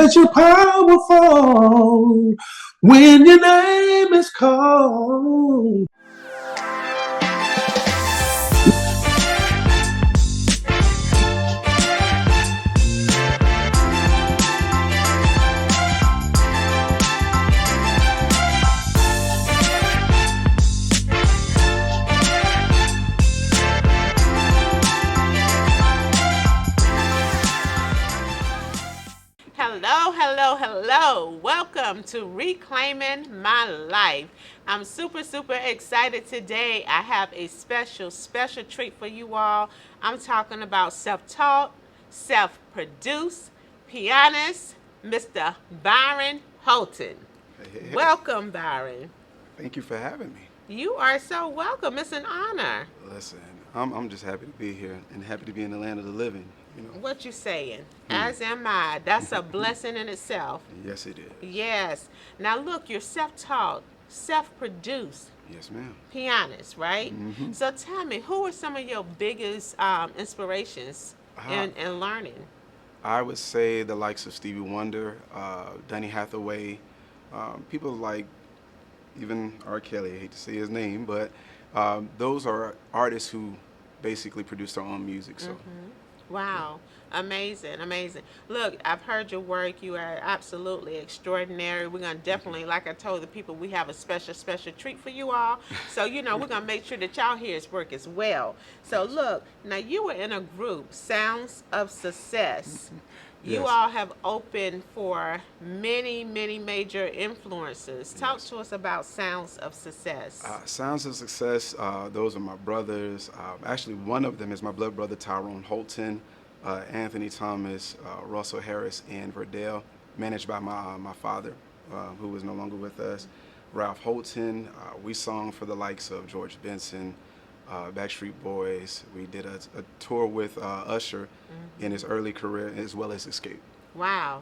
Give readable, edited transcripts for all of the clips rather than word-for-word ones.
Cause you're powerful when your name is called. Hello, hello, hello. Welcome to Reclaiming My Life. I'm super excited today. I have a special treat for you all. I'm talking about self-taught, self-produced pianist, Mr. Byron Holton. Hey. Welcome, Byron. Thank you for having me. You are so welcome. It's an honor. Listen, I'm just happy to be here and happy to be in the land of the living, you know. What you saying? As am I. That's a blessing in itself. Yes, it is. Yes. Now look, you're self-taught, self-produced Yes, ma'am. pianist, right? Mm-hmm. So tell me, who are some of your biggest inspirations in learning? I would say the likes of Stevie Wonder, Donny Hathaway, people like even R. Kelly. I hate to say his name, but those are artists who basically produce their own music. So. Wow. Amazing. Look, I've heard your work. You are absolutely extraordinary. We're going to definitely, like I told the people, we have a special treat for you all. So, we're going to make sure that y'all hear his work as well. So, look, now you were in a group, Sounds of Success. You Yes. all have opened for many major influences. Talk to us about Sounds of Success. Sounds of Success, those are my brothers. Actually, one of them is my blood brother, Byron Holton, Anthony Thomas, Russell Harris, and Verdell, managed by my father, who is no longer with us. Ralph Holton, we sung for the likes of George Benson, Backstreet Boys. We did a tour with Usher in his early career, as well as Escape. Wow.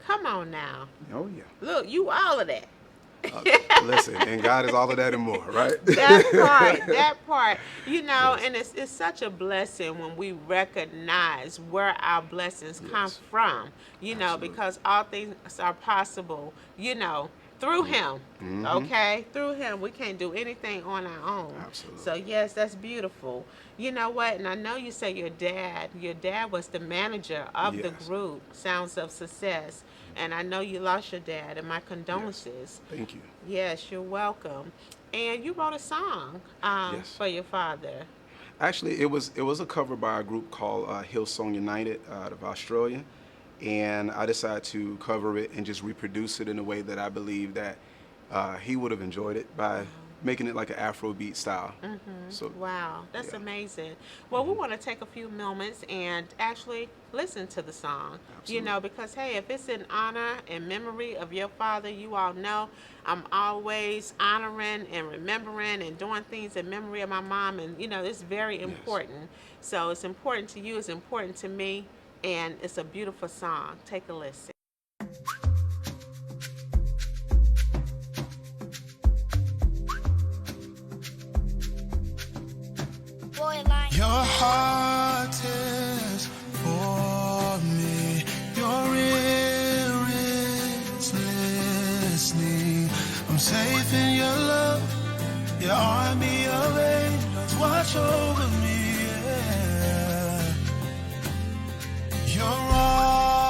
Come on now. Oh, yeah. Look, you all of that. Listen, and God is all of that and more, right? That part, yes. And it's such a blessing when we recognize where our blessings come from, Absolutely. because all things are possible, through Him, okay? Through Him, we can't do anything on our own. Absolutely. So, yes, that's beautiful. You know what? And I know you say your dad was the manager of the Yes. group, Sounds of Success. And I know you lost your dad, and my condolences. Yes. Thank you. Yes, you're welcome. And you wrote a song Yes. for your father. Actually, it was a cover by a group called Hillsong United out of Australia, and I decided to cover it and just reproduce it in a way that I believe that he would have enjoyed it by making it like an Afrobeat style. So Wow, that's yeah. amazing. Well, we want to take a few moments and actually listen to the song. Absolutely. Because hey, if it's in honor and memory of your father, you all know I'm always honoring and remembering and doing things in memory of my mom, and it's very important. So it's important to you, it's important to me, and it's a beautiful song. Take a listen. Your heart is for me. Your ear is listening. I'm safe in your love. Your army of angels watch over me. Yeah. You're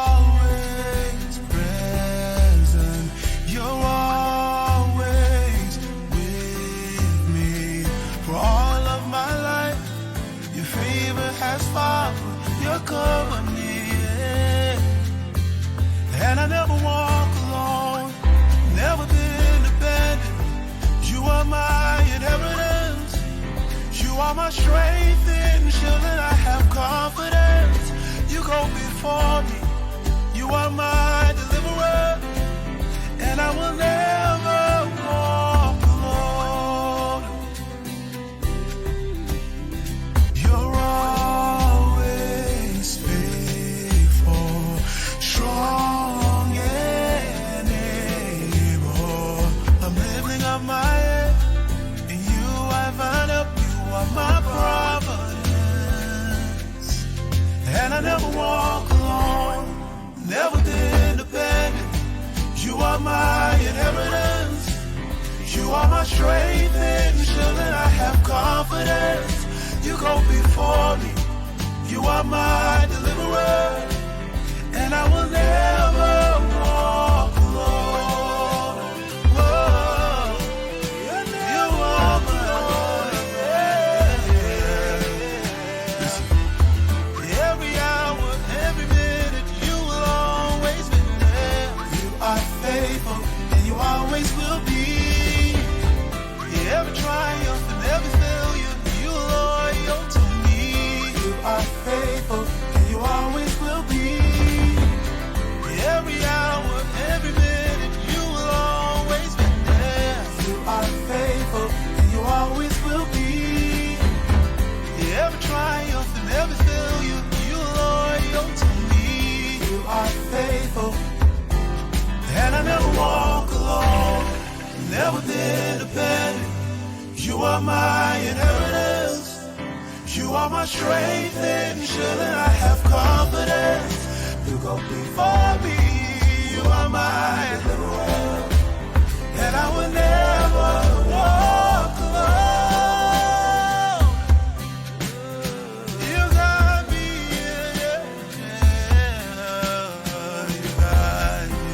always present. You're always with me. For all of my life, your favor has followed your company, yeah. And I never walk alone, never been abandoned. You are my inheritance. You are my strength and shield, and I have confidence. You go before me. You are my deliverer, and I will never walk alone. You're always faithful, strong and able. I'm lifting up my head, and you I find help. You are my providence, and I never walk alone, never did. strength and shield, and I have confidence. You go before me. You are my deliverer, and I will never walk alone. Whoa. You are my Listen, every hour, every minute, you will always be there. You are faithful, and you always will be. Every triumph and every failure, you are loyal to me. You are faithful, and you always will be. Every hour, every minute, you will always be there. You are faithful, and you always will be. Every triumph and every failure, you are loyal to me. You are faithful, and I never walk alone, never been abandoned. You are my inheritance. You are my strength and shield, and I have confidence. You go before me. You are my deliverer, and I will never walk alone. You got me, yeah, yeah. You got me,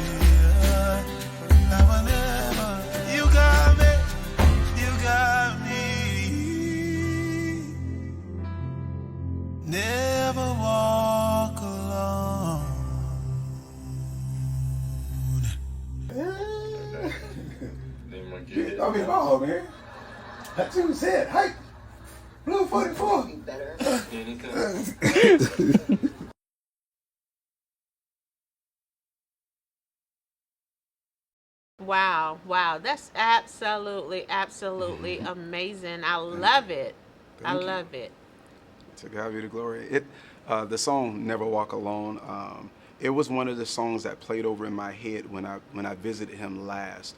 yeah. I will never. You got me. You got me. Never walk alone. I mean, ball, man. That's what he said. Hey, Blue 44. Wow, wow, that's absolutely amazing. I love it. I Thank you. love it. To God be the glory. The song "Never Walk Alone." It was one of the songs that played over in my head when I visited him last.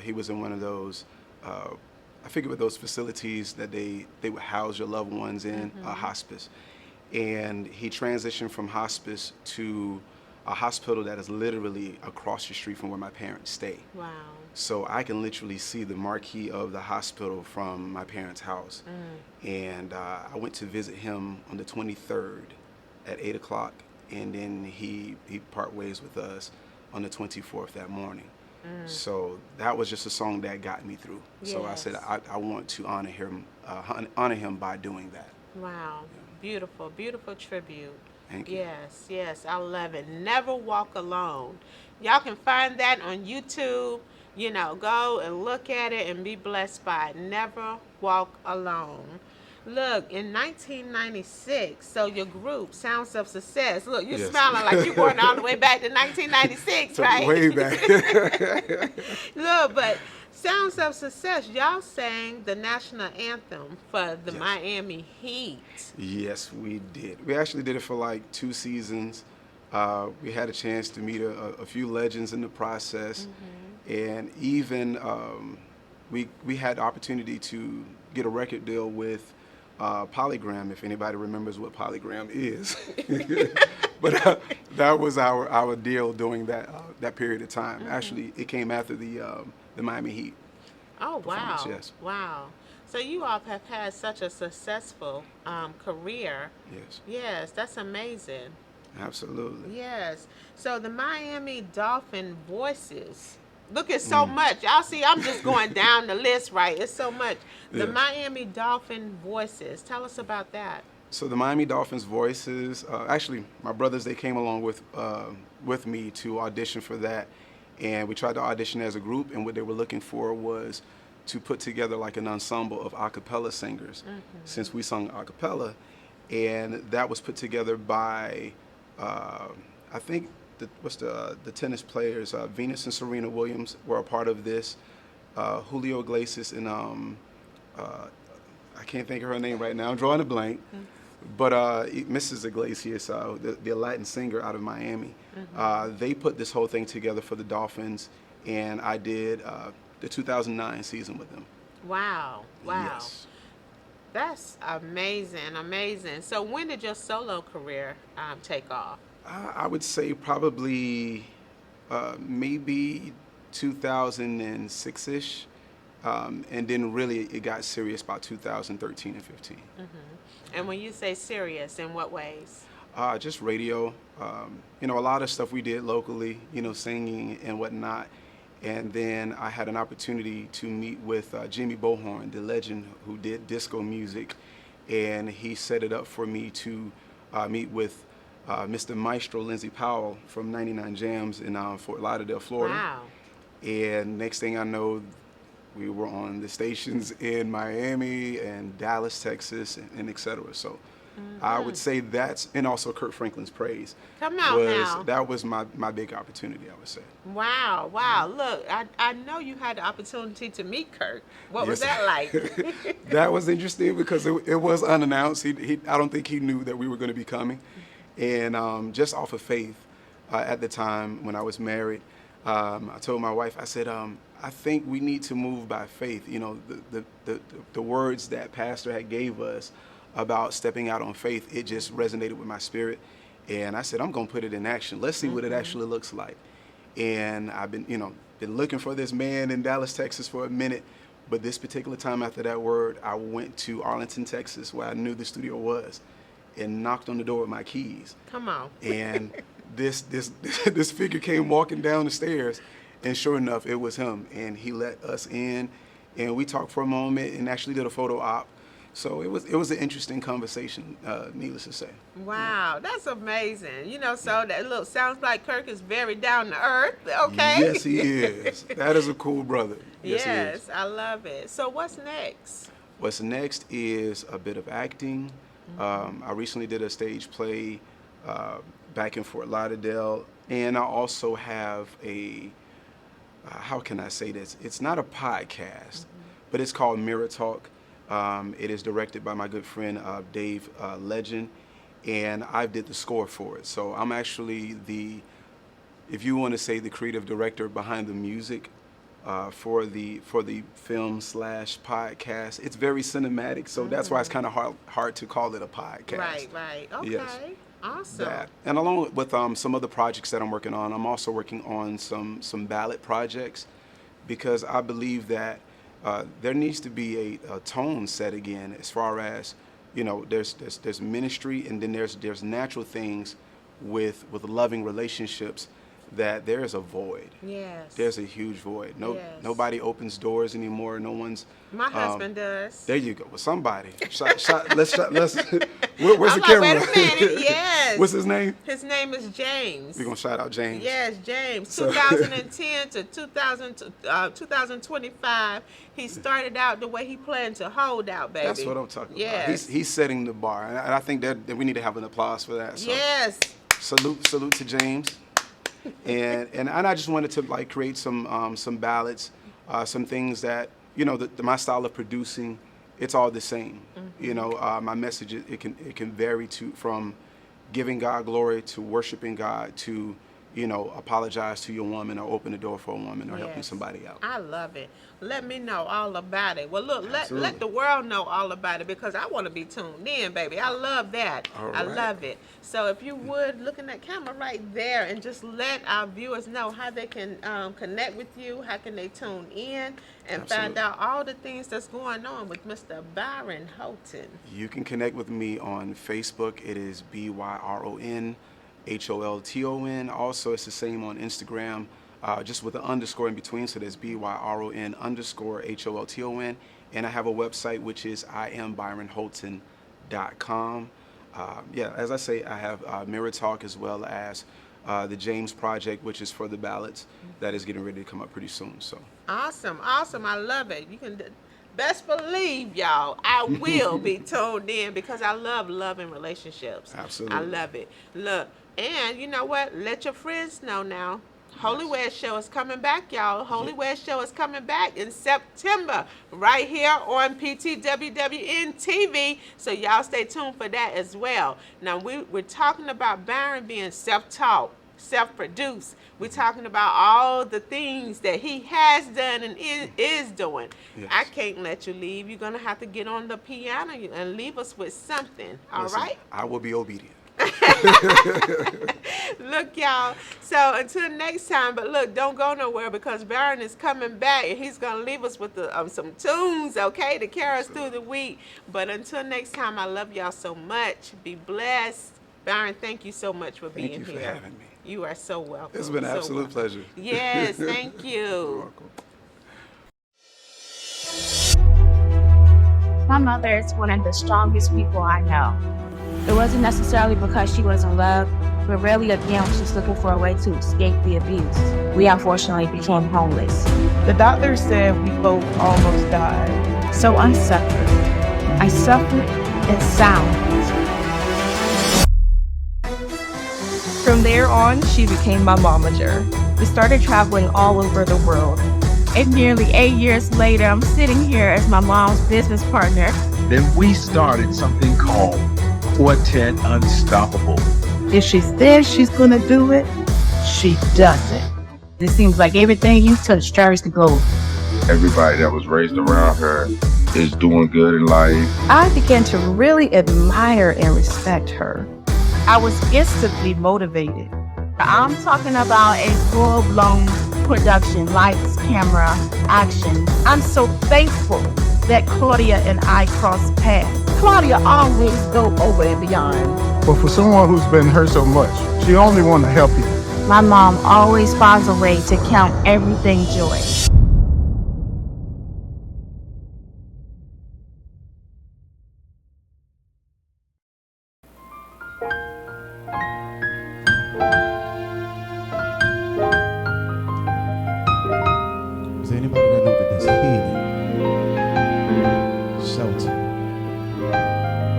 He was in one of those. I figure with those facilities that they would house your loved ones in, hospice, and he transitioned from hospice to a hospital that is literally across the street from where my parents stay. Wow. So I can literally see the marquee of the hospital from my parents' house. And I went to visit him on the 23rd at 8 o'clock, and then he part ways with us on the 24th that morning. So that was just a song that got me through. So I said I want to honor him by doing that. Wow. Beautiful, beautiful tribute. Thank you. Yes, yes, I love it. Never Walk Alone. Y'all can find that on YouTube. You know, go and look at it and be blessed by it. Never Walk Alone. Look, in 1996, so your group, Sounds of Success, look, you're Yes. smiling like you're going all the way back to 1996, Took right? way back. Look, but Sounds of Success, y'all sang the national anthem for the Yes. Miami Heat. Yes, we did. We actually did it for like 2 seasons. We had a chance to meet a few legends in the process, and even we had the opportunity to get a record deal with Polygram, if anybody remembers what Polygram is. But that was our deal during that period of time. Actually, it came after the Miami Heat. Oh, wow. performance, yes. Wow. So you all have had such a successful career. Yes, Yes, that's amazing. absolutely. Yes. So the Miami Dolphin Voices. Look, it's so much. Y'all see, I'm just going down the list, right? It's so much. The Yes. Miami Dolphin Voices. Tell us about that. So the Miami Dolphins Voices, actually, my brothers, they came along with me to audition for that. And we tried to audition as a group, and what they were looking for was to put together like an ensemble of a cappella singers, since we sung a cappella. And that was put together by, I think, the tennis players, Venus and Serena Williams were a part of this. Julio Iglesias and I can't think of her name right now. I'm drawing a blank. But Mrs. Iglesias, the Latin singer out of Miami, they put this whole thing together for the Dolphins, and I did the 2009 season with them. Wow. Wow. Yes. That's amazing. Amazing. So when did your solo career take off? I would say probably maybe 2006-ish. And then really it got serious about 2013 and 15. And when you say serious, in what ways? Just radio, a lot of stuff we did locally, singing and whatnot. And then I had an opportunity to meet with Jimmy Bohorn, the legend who did disco music. And he set it up for me to meet with Mr. Maestro Lindsey Powell from 99 Jams in Fort Lauderdale, Florida. Wow. And next thing I know, we were on the stations in Miami and Dallas, Texas, and et cetera. So I would say that's, and also Kurt Franklin's Praise. Come on now. That was my big opportunity, I would say. Wow, wow. Look, I know you had the opportunity to meet Kirk. What was Yes. that like? That was interesting because it was unannounced. I don't think he knew that we were going to be coming. And just off of faith, at the time when I was married, I told my wife, I said, I think we need to move by faith. The words that Pastor had gave us about stepping out on faith, it just resonated with my spirit. And I said, I'm going to put it in action. Let's see what it actually looks like. And I've been looking for this man in Dallas, Texas for a minute. But this particular time after that word, I went to Arlington, Texas, where I knew the studio was, and knocked on the door with my keys. Come on. And this figure came walking down the stairs, and sure enough, it was him. And he let us in, and we talked for a moment and actually did a photo op. So it was an interesting conversation, needless to say. Wow, that's amazing. So that sounds like Kirk is very down to earth. Okay. Yes, he is. That is a cool brother. Yes, he is. I love it. So what's next? What's next is a bit of acting. I recently did a stage play back in Fort Lauderdale, and I also have how can I say this? It's not a podcast, but it's called Mirror Talk. It is directed by my good friend Dave Legend, and I did the score for it. So I'm actually if you want to say, the creative director behind the music for the film / podcast. It's very cinematic, so that's why it's kind of hard to call it a podcast. Right. Okay. Yes. Awesome. That. And along with some other projects that I'm working on, I'm also working on some ballad projects, because I believe that there needs to be a tone set again, as far as, there's ministry, and then there's natural things with loving relationships, that there is a void. Yes. There's a huge void. Yes. Nobody opens doors anymore. No one's. My husband does. There you go. Well, somebody. Let's. Where's the I'm camera? like, wait a minute. Yes. What's his name? His name is James. We're gonna shout out James. Yes, James. 2010 to 2025, he started out the way he planned to hold out, baby. That's what I'm talking yes. about. He's setting the bar, and I think that we need to have an applause for that. So Yes. salute to James. And I just wanted to create some ballads, some things that my style of producing, it's all the same. My message, it can vary from giving God glory to worshiping God to apologize to your woman, or open the door for a woman, or helping somebody out. I love it. Let me know all about it. Well, look, let Absolutely. the world know all about it, because I want to be tuned in, baby. I love that. All I right. love it. So if you would, look in that camera right there, and just let our viewers know how they can connect with you, how can they tune in, and find Absolutely. out all the things that's going on with Mr. Byron Holton. You can connect with me on Facebook. It is BYRON HOLTON. Also, it's the same on Instagram, just with an underscore in between. So there's BYRON underscore HOLTON. And I have a website, which is IamByronHolton.com. As I say, I have Mirror Talk, as well as the James Project, which is for the ballads, that is getting ready to come up pretty soon. So Awesome. I love it. You can best believe, y'all, I will be tuned in, because I love loving relationships. Absolutely. I love it. Look, and you know what? Let your friends know now. Holy Wed Show is coming back, y'all. Holy Wed Show is coming back in September, right here on PTWWN TV. So y'all stay tuned for that as well. Now, we're talking about Byron being self-taught, self-produced. We're talking about all the things that he has done and is doing. Yes. I can't let you leave. You're going to have to get on the piano and leave us with something. All listen, right? I will be obedient. Look, y'all. So until next time, but look, don't go nowhere because Byron is coming back and he's gonna leave us with some tunes, okay, to carry us through the week. But until next time, I love y'all so much. Be blessed. Byron, thank you so much for being here. Thank you for having me. You are so welcome. It's been an absolute pleasure. Yes, thank you. You're welcome. My mother is one of the strongest people I know. It wasn't necessarily because she was in love, but really again, she was looking for a way to escape the abuse. We unfortunately became homeless. The doctor said we both almost died. So I suffered. I suffered in silence. From there on, she became my momager. We started traveling all over the world. And nearly 8 years later, I'm sitting here as my mom's business partner. Then we started something called Quartet Unstoppable. If she says she's gonna do it, she does it. It seems like everything you touch turns to gold. Everybody that was raised around her is doing good in life. I began to really admire and respect her. I was instantly motivated. I'm talking about a full-blown production, lights, camera, action. I'm so thankful that Claudia and I crossed paths. Claudia always go over and beyond. But for someone who's been hurt so much, she only wants to help you. My mom always finds a way to count everything joy. Is there anybody that knows that there's healing, shelter,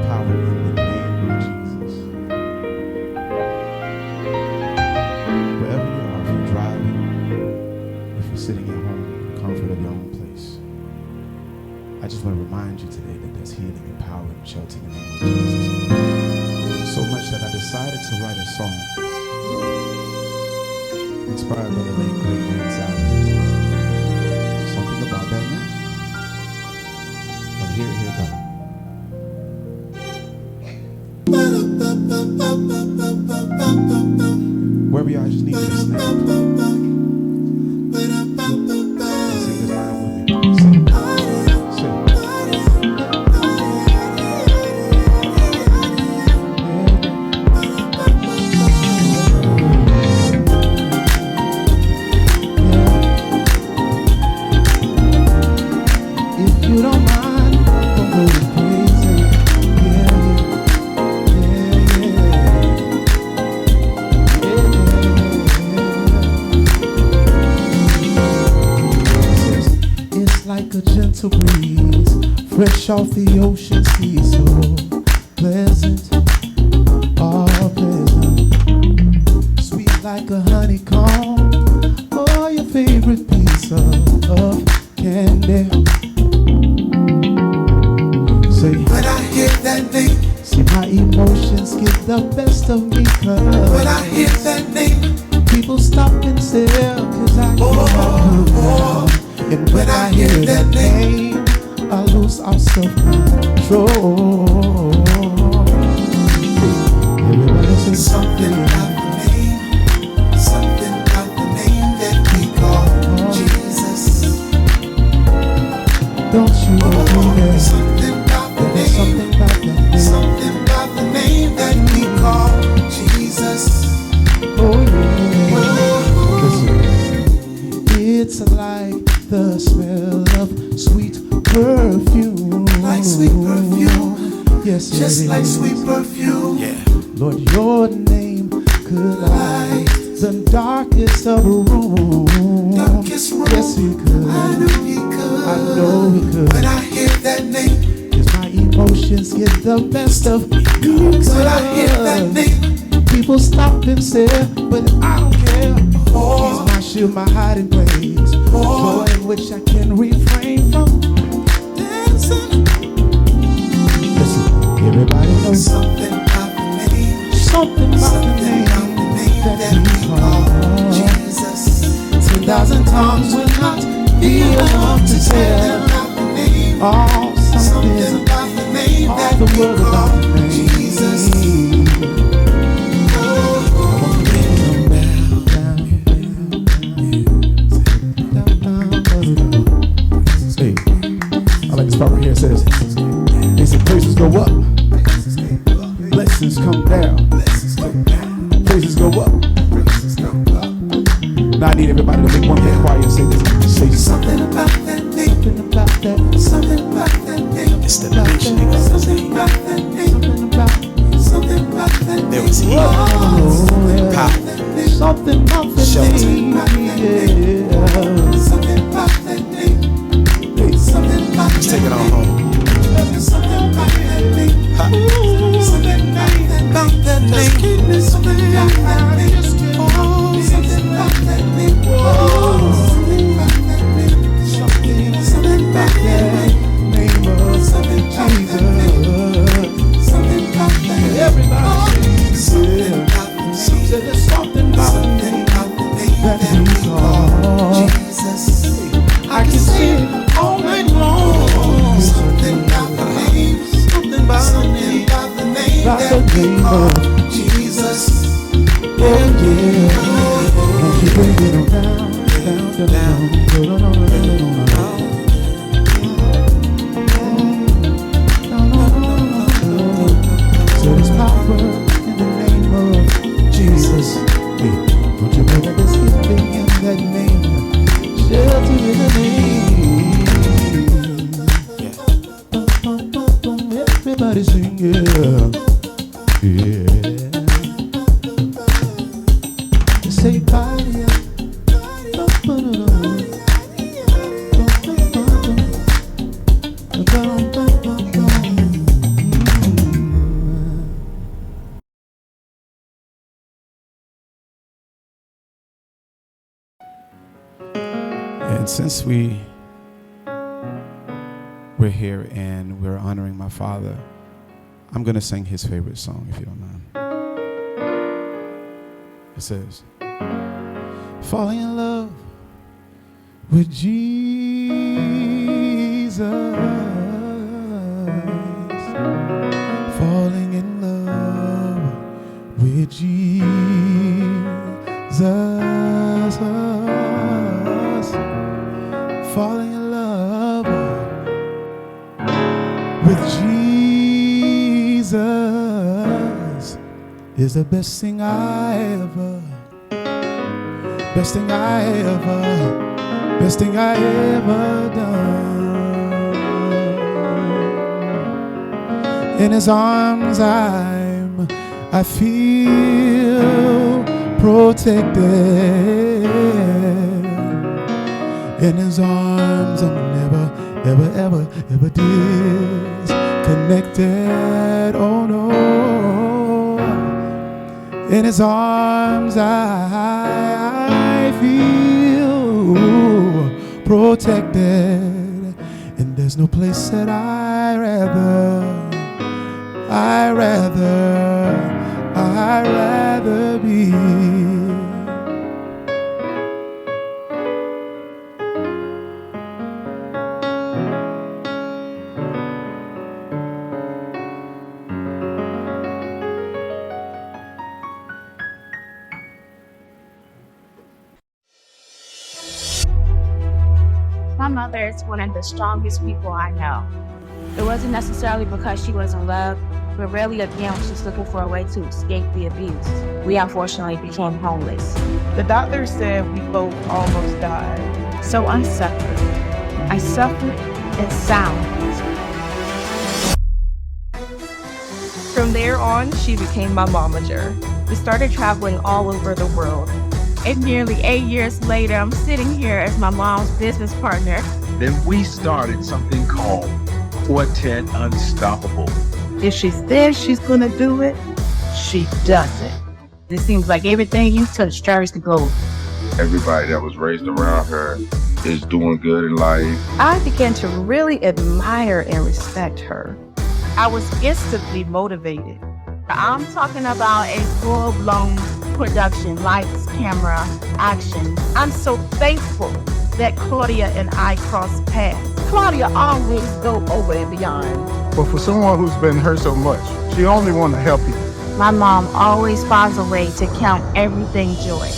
power in the name of Jesus? Wherever you are, if you're driving, if you're sitting at home, in the comfort of your own place, I just want to remind you today that there's healing and power and shelter in the name of Jesus. So much that I decided to write a song inspired by the late great Ray Salad. Something about that name. But here it goes. Where we are, I just need you to snap. Sing this line with me. Sing. Sing. If you don't mind, I'm going crazy. Yeah, it's like a gentle breeze, fresh off the ocean sea, so pleasant, all pleasant, sweet like a honeycomb, or your favorite piece of candy. Say, when I hear that name, see my emotions get the best of me, cause when I hear that name, people stop and stare, cause I cannot come. And when I hear that name, I lose all self-control. Everybody say something about the name, something about the name that we call Jesus. Don't you agree that something about the name, something about the name, something about the name that we call Jesus? Oh yeah. Listen. It's like the smell of sweet perfume. Like sweet perfume. Yes, just like sweet perfume. Yeah. Lord, your name could light the darkest of a room. Darkest room. Yes, it could. I know he could. I know he could. When I hear that name, cause my emotions get the best of me. Cause when I hear that name, people stop and stare, but I don't care. He's my shield, my hiding place. Joy in which I can refrain from dancing. Listen, everybody knows something about the name. Something about the name that we call Jesus. 10,000 tongues will not be enough to tell all something about the name that we call Jesus. Now I need everybody to make one big choir and say this. Say something about that name. Something about that. Something about that name. It's the mentioning of the name. Something about that name. There was healing, power, something about that shelter. name. Yeah. Something about that name. Something about that. Let's take it on home. Something about that name. Something about that name. Something about that name. Something about that name. Something about that name. Something about that name of something Jesus. Something about that name. Everybody sing. There's something about the name that we call Jesus. I can sing all night long. Something about the name. Something about the name. About the name of Jesus. Oh yeah. Won't you bring it on down, down, down, so there's power in the name of Jesus. Hey, don't you know that there's healing in that name? Shelter in the name. Everybody sing, yeah. Say party. And since we're here and we're honoring my father, I'm going to sing his favorite song, if you don't mind. It says, falling in love with Jesus, falling in love with Jesus, falling in love with Jesus is the best thing I ever done. In his arms I feel protected. In his arms I'm never disconnected. Oh no. In his arms I feel protected, and there's no place that I'd rather be. My mother is one of the strongest people I know. It wasn't necessarily because she was in love, but really again, she's looking for a way to escape the abuse. We unfortunately became homeless. The doctor said we both almost died. So I suffered. I suffered in silence. From there on, she became my momager. We started traveling all over the world. And nearly 8 years later, I'm sitting here as my mom's business partner. Then we started something called Quartet Unstoppable. If she says she's gonna do it, she does it. It seems like everything you touch turns to gold. Everybody that was raised around her is doing good in life. I began to really admire and respect her. I was instantly motivated. I'm talking about a full-blown production, lights, camera, action. I'm so thankful that Claudia and I crossed paths. Claudia always go over and beyond. But for someone who's been hurt so much, she only wants to help you. My mom always finds a way to count everything joy.